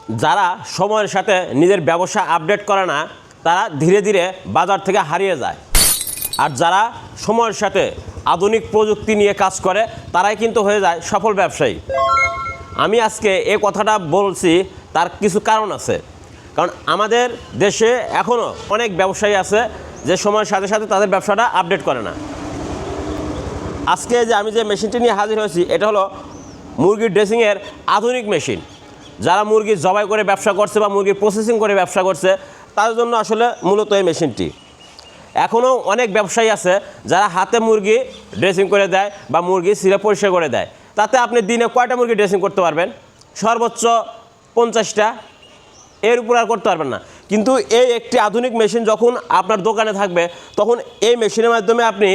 যারা সময়ের সাথে নিজের ব্যবসা আপডেট করে না তারা ধীরে ধীরে বাজার থেকে হারিয়ে যায়, আর যারা সময়ের সাথে আধুনিক প্রযুক্তি নিয়ে কাজ করে তারাই কিন্তু হয়ে যায় সফল ব্যবসায়ী। আমি আজকে এই কথাটা বলছি, তার কিছু কারণ আছে। কারণ আমাদের দেশে এখনও অনেক ব্যবসায়ী আছে যে সময়ের সাথে সাথে তাদের ব্যবসাটা আপডেট করে না। আজকে যে আমি যে মেশিনটি নিয়ে হাজির হয়েছি এটা হলো মুরগির ড্রেসিংয়ের আধুনিক মেশিন। যারা মুরগি জবাই করে ব্যবসা করছে বা মুরগির প্রসেসিং করে ব্যবসা করছে তাদের জন্য আসলে মূলত এই মেশিনটি। এখনও অনেক ব্যবসায়ী আছে যারা হাতে মুরগি ড্রেসিং করে দেয় বা মুরগি ছিঁড়ে পরিষ্কার করে দেয়। তাতে আপনি দিনে কয়টা মুরগি ড্রেসিং করতে পারবেন? সর্বোচ্চ 50টা, এর উপর আর করতে পারবেন না। কিন্তু এই একটি আধুনিক মেশিন যখন আপনার দোকানে থাকবে তখন এই মেশিনের মাধ্যমে আপনি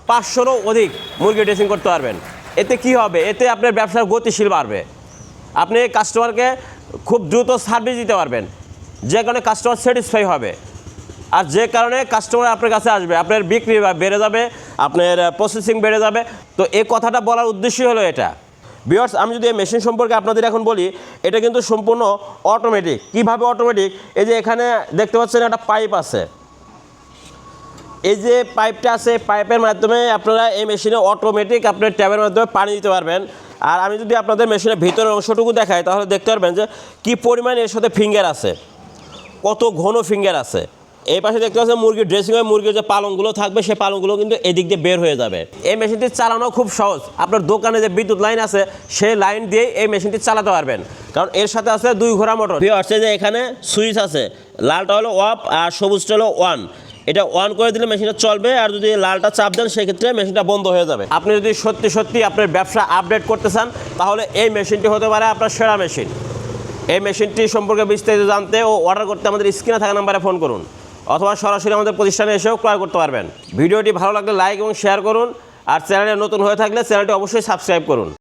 500রও অধিক মুরগি ড্রেসিং করতে পারবেন। এতে কি হবে? এতে আপনার ব্যবসার গতিশীল বাড়বে। আপনি কাস্টমারকে খুব দ্রুত সার্ভিস দিতে পারবেন, যে কারণে কাস্টমার স্যাটিসফাই হবে, আর যে কারণে কাস্টমার আপনার কাছে আসবে, আপনার বিক্রি বেড়ে যাবে, আপনার প্রসেসিং বেড়ে যাবে। তো এই কথাটা বলার উদ্দেশ্যই হলো এটা। ভিউয়ার্স, আমি যদি এই মেশিন সম্পর্কে আপনাদের এখন বলি, এটা কিন্তু সম্পূর্ণ অটোমেটিক। কিভাবে অটোমেটিক? এই যে এখানে দেখতে পাচ্ছেন একটা পাইপ আছে, এই যে পাইপটা আছে, পাইপের মাধ্যমে আপনারা এই মেশিনে অটোমেটিক আপনার ট্যাবের মাধ্যমে পানি দিতে পারবেন। আর আমি যদি আপনাদের মেশিনের ভিতরের অংশটুকু দেখাই তাহলে দেখতে পারবেন যে কী পরিমাণ এর সাথে ফিঙ্গার আছে, কত ঘন ফিঙ্গার আছে। এই পাশে দেখতে পাচ্ছেন মুরগির ড্রেসিংয়ে মুরগির যে পালংগুলো থাকবে সেই পালংগুলো কিন্তু এদিক দিয়ে বের হয়ে যাবে। এই মেশিনটি চালানো খুব সহজ। আপনার দোকানে যে বিদ্যুৎ লাইন আছে সেই লাইন দিয়েই এই মেশিনটি চালাতে পারবেন, কারণ এর সাথে আছে 2 ঘোড়া মোটর। হচ্ছে যে এখানে সুইচ আছে, লালটা হলো অফ আর সবুজটা হলো অন। এটা অন করে দিলে মেশিনটা চলবে, আর যদি লালটা চাপ দেন সেক্ষেত্রে মেশিনটা বন্ধ হয়ে যাবে। আপনি যদি সত্যি সত্যি আপনার ব্যবসা আপডেট করতে চান তাহলে এই মেশিনটি হতে পারে আপনার সেরা মেশিন। এই মেশিনটি সম্পর্কে বিস্তারিত জানতে ও অর্ডার করতে আমাদের স্ক্রিনে থাকা নাম্বারে ফোন করুন, অথবা সরাসরি আমাদের প্রতিষ্ঠানে এসেও ক্রয় করতে পারবেন। ভিডিওটি ভালো লাগলে লাইক এবং শেয়ার করুন, আর চ্যানেলে নতুন হয়ে থাকলে চ্যানেলটি অবশ্যই সাবস্ক্রাইব করুন।